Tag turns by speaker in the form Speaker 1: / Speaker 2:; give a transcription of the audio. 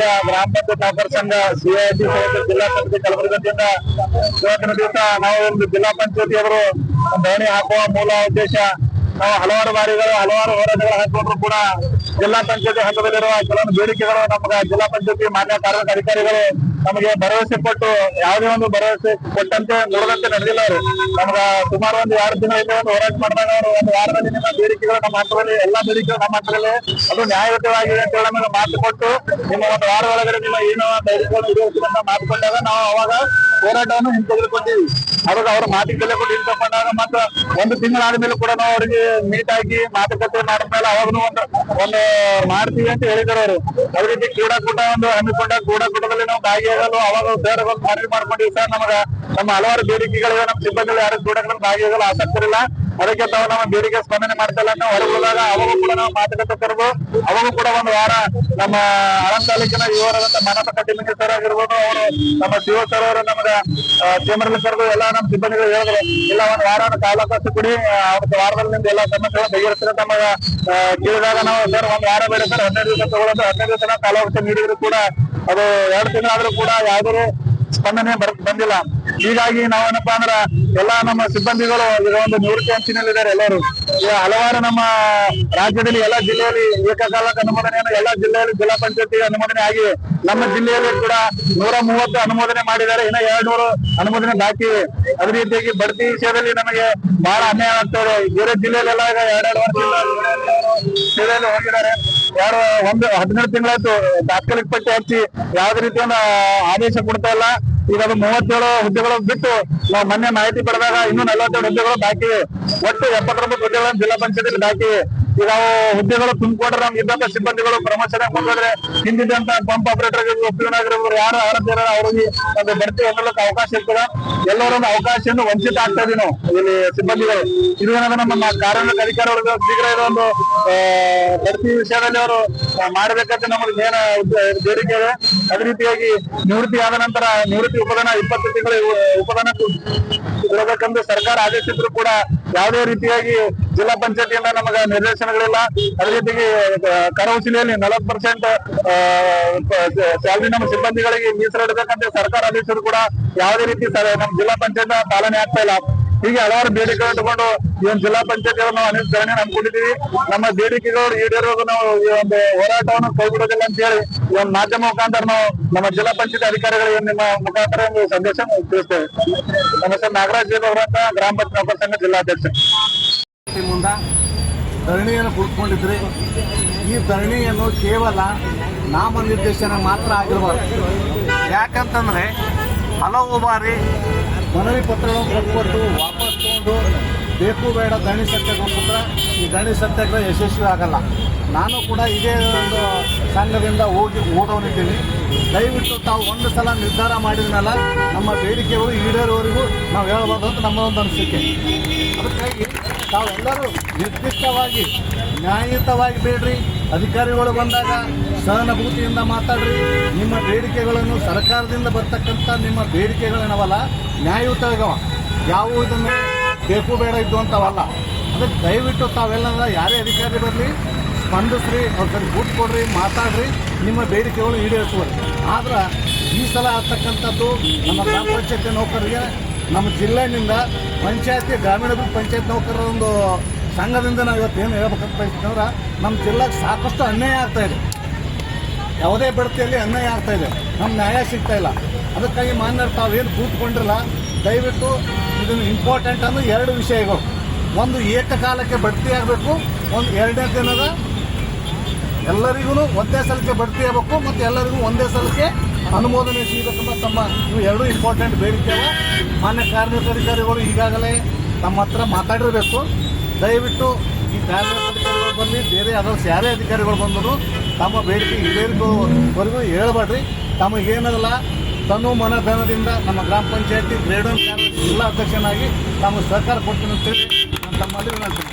Speaker 1: ರಾಜ್ಯ ಗ್ರಾಮ ಪಂಚಾಯತ್ ನೌಕರ ಸಂಘ ಸಿಐಟಿ ಜಿಲ್ಲಾ ಸಮಿತಿ ಕಲಬುರಗಿ ವತಿಯಿಂದ ಇವತ್ತಿನ ದಿವಸ ನಾವು ಒಂದು ಜಿಲ್ಲಾ ಪಂಚಾಯತಿ ಅವರು ಧರಣಿ ಹಾಕುವ ಮೂಲ ಉದ್ದೇಶ, ನಾವು ಹಲವಾರು ಬಾರಿಗಳು ಹಲವಾರು ಹೋರಾಟಗಳು ಹಾಕೊಂಡ್ರು ಕೂಡ ಜಿಲ್ಲಾ ಪಂಚಾಯತಿ ಹಂತದಲ್ಲಿರುವ ಕೆಲವೊಂದು ಬೇಡಿಕೆಗಳು ನಮಗೆ ಜಿಲ್ಲಾ ಪಂಚಾಯತಿ ಮಾನ್ಯ ಕಾರ್ಮಿಕ ಅಧಿಕಾರಿಗಳು ನಮಗೆ ಭರವಸೆ ಕೊಟ್ಟು ಯಾವುದೇ ಒಂದು ಭರವಸೆ ಕೊಟ್ಟಂತೆ ನೋಡದಂತೆ ನಡೆದಿಲ್ಲ. ಅವರು ನಮ್ಗ ಸುಮಾರು ಒಂದು 2 ದಿನದಿಂದ ಒಂದು ಹೋರಾಟ ಮಾಡಿದಾಗ ಅವರು ಒಂದು ವಾರದಲ್ಲಿ ನಿಮ್ಮ ಬೇಡಿಕೆಗಳು ನಮ್ಮ ಹಂತದಲ್ಲಿ ಎಲ್ಲಾ ಬೇಡಿಕೆಗಳು ನಮ್ಮ ಹಂತದಲ್ಲಿ ಅದು ನ್ಯಾಯಯುತವಾಗಿದೆ ಅಂತ ಹೇಳಿ ನಮಗೆ ಮಾತು ಕೊಟ್ಟು ನಿಮ್ಮ ಒಂದು ವಾರ ಒಳಗಡೆ ನಿಮ್ಮ ಏನೋ ಬೇಡಿಕೆಗಳು ಈಡೇರಿಸಿದಂತ ಮಾತು ಕೊಟ್ಟಾಗ ನಾವು ಅವಾಗ ಹೋರಾಟವನ್ನು ಹಿಂತೆಗೆದುಕೊಂಡಿವಿ. ಅವಾಗ ಅವ್ರ ಮಾತಿಗೆ ಬೆಲೆ ಕೊಟ್ಟು ಹಿಂತಕೊಂಡಾಗ ಮತ್ತೆ 1 ತಿಂಗಳಾದ ಮೇಲೆ ಕೂಡ ನಾವು ಅವರಿಗೆ ಮೀಟ್ ಆಗಿ ಮಾತುಕತೆ ಮಾಡಿದ್ಮೇಲೆ ಅವಾಗೂ ಒಂದು ಮಾಡ್ತೀವಿ ಅಂತ ಹೇಳಿದ್ರು ಅವರು. ಅದೇ ರೀತಿ ಕ್ರೀಡಾಕೂಟ ಒಂದು ಹಮ್ಮಿಕೊಂಡಾಗ ಕ್ರೀಡಾಕೂಟದಲ್ಲಿ ನಾವು ಭಾಗಿಯಾಗಲು ಅವಾಗ ಸರ್ ಮನವಿ ಮಾಡ್ಕೊಂಡಿವಿ. ಸರ್ ನಮಗ ನಮ್ಮ ಹಲವಾರು ಬೇಡಿಕೆಗಳಿವೆ, ನಮ್ಮ ಸಿಬ್ಬಂದಿಗಳು ಯಾರು ಕ್ರೀಡಾಕೂಟದಲ್ಲಿ ಭಾಗಿಯಾಗಲು ಆಸಕ್ತಿ ಇಲ್ಲ, ಅದಕ್ಕೆ ತಾವು ನಮ್ಮ ಬೇಡಿಕೆ ಸ್ಪಂದನೆ ಮಾಡ್ತಿಲ್ಲ ಅಂತ ಹೊರಗುಳಿದಾಗ ಅವಾಗೂ ಕೂಡ ನಾವು ಮಾತುಕತೆ ಕರೆದು ಅವಾಗೂ ಕೂಡ ಒಂದು ವಾರ ನಮ್ಮ ಆಳಂದ ತಾಲೂಕಿನ ಯುವರಾದಂತ ಮಾನಸ ಕಟ್ಟಿಮಿಂಗಿ ಸರ್ ಆಗಿರ್ಬೋದು, ಅವರು ನಮ್ಮ ಶಿವ ಸರ್ ಅವರು ನಮಗೆ ಚೇಂಬರ್ ಕರೆದು ಎಲ್ಲ ನಮ್ಮ ಸಿಬ್ಬಂದಿಗಳು ಹೇಳಿದ್ರು, ಇಲ್ಲ ಒಂದು ವಾರ ಕಾಲಾವಕಾಶ ಕೊಡಿ, ಅವ್ರ ವಾರದಲ್ಲಿ ನಿಮ್ದು ಎಲ್ಲ ಸಮಸ್ಯೆಗಳನ್ನು ಬಗೆಹರಿಸಿದ್ರೆ ನಮಗ ಕೇಳಿದಾಗ ನಾವು ಸರ್ ಒಂದು ವಾರ ಬೇಡ ಸರ್ 15 ದಿವಸ ತಗೊಳ್ಳೋದು, 15 ದಿವಸ ಕಾಲಾವಕಾಶ ನೀಡಿದ್ರು ಕೂಡ ಅದು 2 ತಿಂಗಳಾದ್ರೂ ಕೂಡ ಯಾವುದೇ ಸ್ಪಂದನೆ ಬಂದಿಲ್ಲ. ಹೀಗಾಗಿ ನಾವೇನಪ್ಪಾ ಅಂದ್ರ ಎಲ್ಲಾ ನಮ್ಮ ಸಿಬ್ಬಂದಿಗಳು ಈಗ ಒಂದು ನಿವೃತ್ತಿ ಅಂಚಿನಲ್ಲಿದ್ದಾರೆ ಎಲ್ಲರೂ. ಹಲವಾರು ನಮ್ಮ ರಾಜ್ಯದಲ್ಲಿ ಎಲ್ಲಾ ಜಿಲ್ಲೆಯಲ್ಲಿ ಏಕಕಾಲಕ್ಕೆ ಅನುಮೋದನೆಯನ್ನು ಎಲ್ಲಾ ಜಿಲ್ಲೆಯಲ್ಲಿ ಜಿಲ್ಲಾ ಪಂಚಾಯತಿ ಅನುಮೋದನೆ ಆಗಿ ನಮ್ಮ ಜಿಲ್ಲೆಯಲ್ಲಿ ಕೂಡ 130 ಅನುಮೋದನೆ ಮಾಡಿದ್ದಾರೆ, ಇನ್ನ 200 ಅನುಮೋದನೆ ಬಾಕಿ ಇವೆ. ಅದೇ ರೀತಿಯಾಗಿ ಬಡ್ತಿ ವಿಷಯದಲ್ಲಿ ನಮಗೆ ಬಹಳ ಅನ್ಯಾಯ ಆಗ್ತಾ ಇದೆ. ಬೇರೆ ಜಿಲ್ಲೆಯಲ್ಲೆಲ್ಲ ಈಗ 2 ವರ್ಷ ಹೋಗಿದ್ದಾರೆ, ಯಾರು 12 ತಿಂಗಳಾಯ್ತು ತಾತ್ಕಾಲಿಕ ಪಟ್ಟಿ ಹಚ್ಚಿ ಯಾವುದೇ ರೀತಿಯ ಆದೇಶ ಕೊಡ್ತಾ ಇಲ್ಲ. ಈಗ ಅದು 37 ಹುದ್ದೆಗಳು ಬಿಟ್ಟು ನಾವು ಮೊನ್ನೆ ಮಾಹಿತಿ ಪಡೆದಾಗ ಇನ್ನೂ 42 ಹುದ್ದೆಗಳು ಬಾಕಿ ಇವೆ. ಒಟ್ಟು 79 ಹುದ್ದೆಗಳನ್ನು ಜಿಲ್ಲಾ ಪಂಚಾಯತ್ ಬಾಕಿ ಇವೆ. ಈಗ ಅವು ಹುದ್ದೆಗಳು ತುಂಬಿಕೊಂಡ್ರೆ ನಮ್ಗೆ ಇದ್ದಂತ ಸಿಬ್ಬಂದಿಗಳು ಪ್ರಮೋಷನ್ ಮುಂದೋದ್ರೆ ಹಿಂದಿದ್ದಂತ ಪಂಪ್ ಆಪರೇಟರ್ ಒಪ್ಪಿನಾಗಿರ್ಬೋದು ಯಾರು ಆರದಿರ ಅವ್ರಿಗೆ ಒಂದು ಬಡ್ತಿ ಹೊಂದಲಿಕ್ಕೆ ಅವಕಾಶ ಇರ್ತದ. ಎಲ್ಲರೊಂದು ಅವಕಾಶವನ್ನು ವಂಚಿತ ಆಗ್ತಾ ಇದೀವಿ ನಾವು ಇಲ್ಲಿ ಸಿಬ್ಬಂದಿಗಳು. ಇದು ಏನಂದ್ರೆ ನಮ್ಮ ಕಾರ್ಮಿಕ ಅಧಿಕಾರಿಗಳು ಶೀಘ್ರ ಇದೊಂದು ಬಡ್ತಿ ವಿಷಯದಲ್ಲಿ ಅವರು ಮಾಡಬೇಕಂತ ನಮಗೆ ಮೇನ್ ಬೇಡಿಕೆ ಇದೆ. ಅದೇ ರೀತಿಯಾಗಿ ನಿವೃತ್ತಿ ಆದ ನಂತರ ನಿವೃತ್ತಿ ಉಪದಾನ 20 ತಿಂಗಳ ಉಪದಾನ ಇರಬೇಕೆಂದು ಸರ್ಕಾರ ಆದೇಶಿದ್ರು ಕೂಡ ಯಾವುದೇ ರೀತಿಯಾಗಿ ಜಿಲ್ಲಾ ಪಂಚಾಯತಿಯಿಂದ ನಮಗ ನಿರ್ದೇಶನಗಳಿಲ್ಲ. ಅದೇ ರೀತಿಯಾಗಿ ಕರವಸೂಲಿಯಲ್ಲಿ 40% ಸ್ಯಾಲರಿ ನಮ್ಮ ಸಿಬ್ಬಂದಿಗಳಿಗೆ ಮೀಸಲಿಡಬೇಕಂತ ಸರ್ಕಾರ ಆದೇಶಿದ್ರು ಕೂಡ ಯಾವುದೇ ರೀತಿ ನಮ್ಮ ಜಿಲ್ಲಾ ಪಂಚಾಯತ್ ಪಾಲನೆ ಆಗ್ತಾ ಇಲ್ಲ. ಹೀಗೆ ಹಲವಾರು ಬೇಡಿಕೆಗಳು ತಗೊಂಡು ಈ ಒಂದು ಜಿಲ್ಲಾ ಪಂಚಾಯತ್ ನಾವು ಅನುಸರಣೆ ಅನ್ಕೊಂಡಿದ್ದೀವಿ. ನಮ್ಮ ಬೇಡಿಕೆಗಳು ಈಡೇರೋದು ನಾವು ಈ ಒಂದು ಹೋರಾಟವನ್ನು ಕೈಬಿಡೋದಿಲ್ಲ ಅಂತ ಹೇಳಿ ಈ ಒಂದು ಮಾಧ್ಯಮ ಮುಖಾಂತರ ನಾವು ನಮ್ಮ ಜಿಲ್ಲಾ ಪಂಚಾಯತ್ ಅಧಿಕಾರಿಗಳಿಗೆ ನಿಮ್ಮ ಮುಖಾಂತರ ಒಂದು ಸಂದೇಶ ತಿಳಿಸ್ತೇವೆ. ನಮ್ಮ ಹೆಸರು ನಾಗರಾಜ್ ಅವರಂತ ಗ್ರಾಮ ಪಂಚಾಯತ್ ನೌಕರ ಸಂಘ ಜಿಲ್ಲಾಧ್ಯಕ್ಷ.
Speaker 2: ಮುಂದ ಧರಣಿಯನ್ನು ಕುಳಿತುಕೊಂಡಿದ್ರಿ. ಈ ಧರಣಿಯನ್ನು ಕೇವಲ ನಾಮನಿರ್ದೇಶನ ಮಾತ್ರ ಆಗಿರಬಾರ್ದು. ಯಾಕಂತಂದ್ರೆ ಹಲವು ಬಾರಿ ಮನವಿ ಪತ್ರಗಳನ್ನು ಕೊಟ್ಟು ವಾಪಸ್ ತಗೊಂಡು ಬೇಕು ಬೇಡ ಧರಣಿ ಸತ್ಯಾಗ್ರಹ ಈ ಧರಣಿ ಸತ್ಯಾಗ್ರಹ ಯಶಸ್ವಿ ಆಗಲ್ಲ. ನಾನು ಕೂಡ ಇದೇ ಒಂದು ಸಂಘದಿಂದ ಓದವನಿದ್ದೀನಿ. ದಯವಿಟ್ಟು ತಾವು ಒಂದು ಸಲ ನಿರ್ಧಾರ ಮಾಡಿದ ಮೇಲೆ ನಮ್ಮ ಬೇಡಿಕೆಗಳು ಈಡೇರುವವರೆಗೂ ನಾವು ಹೇಳಬಾರ್ದು ಅಂತ ನಮ್ಮ ಒಂದು ಅನಿಸಿಕೆ. ಅದಕ್ಕಾಗಿ ತಾವೆಲ್ಲರೂ ನಿರ್ದಿಷ್ಟವಾಗಿ ನ್ಯಾಯಯುತವಾಗಿ ಬೇಡ್ರಿ. ಅಧಿಕಾರಿಗಳು ಬಂದಾಗ ಸಹಾನುಭೂತಿಯಿಂದ ಮಾತಾಡ್ರಿ. ನಿಮ್ಮ ಬೇಡಿಕೆಗಳನ್ನು ಸರ್ಕಾರದಿಂದ ಬರ್ತಕ್ಕಂಥ ನಿಮ್ಮ ಬೇಡಿಕೆಗಳೇನವಲ್ಲ ನ್ಯಾಯಯುತವಾಗವ, ಯಾವುದನ್ನು ಬೇಕು ಬೇಡ ಇದ್ದು ಅಂತವಲ್ಲ. ಅದಕ್ಕೆ ದಯವಿಟ್ಟು ತಾವೆಲ್ಲ ಯಾರೇ ಅಧಿಕಾರಿ ಬರಲಿ ಸ್ಪಂದಿಸ್ರಿ, ಅವ್ರ ಕಡೆ ಬೂಟ್ ಕೊಡ್ರಿ, ಮಾತಾಡ್ರಿ, ನಿಮ್ಮ ಬೇಡಿಕೆಗಳು ಈಡೇರಿಸುವರಿ. ಆದ್ರೆ ಈ ಸಲ ಆಗ್ತಕ್ಕಂಥದ್ದು ನಮ್ಮ ಗ್ರಾಮ ಪಂಚಾಯತಿ ನೌಕರರಿಗೆ ನಮ್ಮ ಜಿಲ್ಲೆಯಿಂದ ಪಂಚಾಯತಿ ಗ್ರಾಮೀಣಾಭಿವೃದ್ಧಿ ಪಂಚಾಯತ್ ನೌಕರರ ಒಂದು ಸಂಘದಿಂದ ನಾವು ಇವತ್ತೇನು ಹೇಳ್ಬೇಕಂತ ಬಯಸ್ತಂದ್ರೆ ನಮ್ಮ ಜಿಲ್ಲೆಗೆ ಸಾಕಷ್ಟು ಅನ್ಯಾಯ ಆಗ್ತಾ ಇದೆ. ಯಾವುದೇ ಬಡ್ತಿಯಲ್ಲಿ ಅನ್ಯಾಯ ಆಗ್ತಾ ಇದೆ, ನಮ್ಮ ನ್ಯಾಯ ಸಿಗ್ತಾ ಇಲ್ಲ. ಅದಕ್ಕಾಗಿ ಮಾನ್ಯರು ತಾವೇನು ಕೂತ್ಕೊಂಡಿರಲ್ಲ, ದಯವಿಟ್ಟು ಇದನ್ನು ಇಂಪಾರ್ಟೆಂಟ್ ಅಂದ್ರೆ 2 ವಿಷಯಗಳು. ಒಂದು ಏಕಕಾಲಕ್ಕೆ ಬಡ್ತಿ ಆಗಬೇಕು, ಒಂದು 2ನೇ ದಿನದ ಎಲ್ಲರಿಗೂ ಒಂದೇ ಸಲಕ್ಕೆ ಬಡ್ತಿ ಆಗಬೇಕು ಮತ್ತು ಎಲ್ಲರಿಗೂ ಒಂದೇ ಸಲಕ್ಕೆ ಅನುಮೋದನೆ ಸಿಗಬೇಕಂತ ತಮ್ಮ ಇವು 2 ಇಂಪಾರ್ಟೆಂಟ್ ಬೇಡಿಕೆ ಅವ. ಮಾನ್ಯ ಕಾರ್ಮಿಕ ಅಧಿಕಾರಿಗಳು ಈಗಾಗಲೇ ತಮ್ಮ ಹತ್ರ ಮಾತಾಡಿರಬೇಕು. ದಯವಿಟ್ಟು ಈ ಕಾರ್ಮಿಕ ಅಧಿಕಾರಿಗಳು ಬರಲಿ, ಬೇರೆ ಅದರ್ಸ್ ಯಾರೇ ಅಧಿಕಾರಿಗಳು ಬಂದರೂ ತಮ್ಮ ಬೇಡಿಕೆ ಈಡೇರಿಕೋವರೆಗೂ ಹೇಳಬೇಡ್ರಿ. ತಮಗೇನಲ್ಲ ತನು ಮನಧನದಿಂದ ನಮ್ಮ ಗ್ರಾಮ ಪಂಚಾಯತಿ ಗ್ರೇಡ್ 1 ಜಿಲ್ಲಾ ಅಧ್ಯಕ್ಷನಾಗಿ ತಮ್ಮ ಸಹಕಾರ ಕೊಡ್ತೀನಿ ಅಂತೇಳಿ ನಾನು ತಮ್ಮಲ್ಲಿ ವಿನಂತಿ.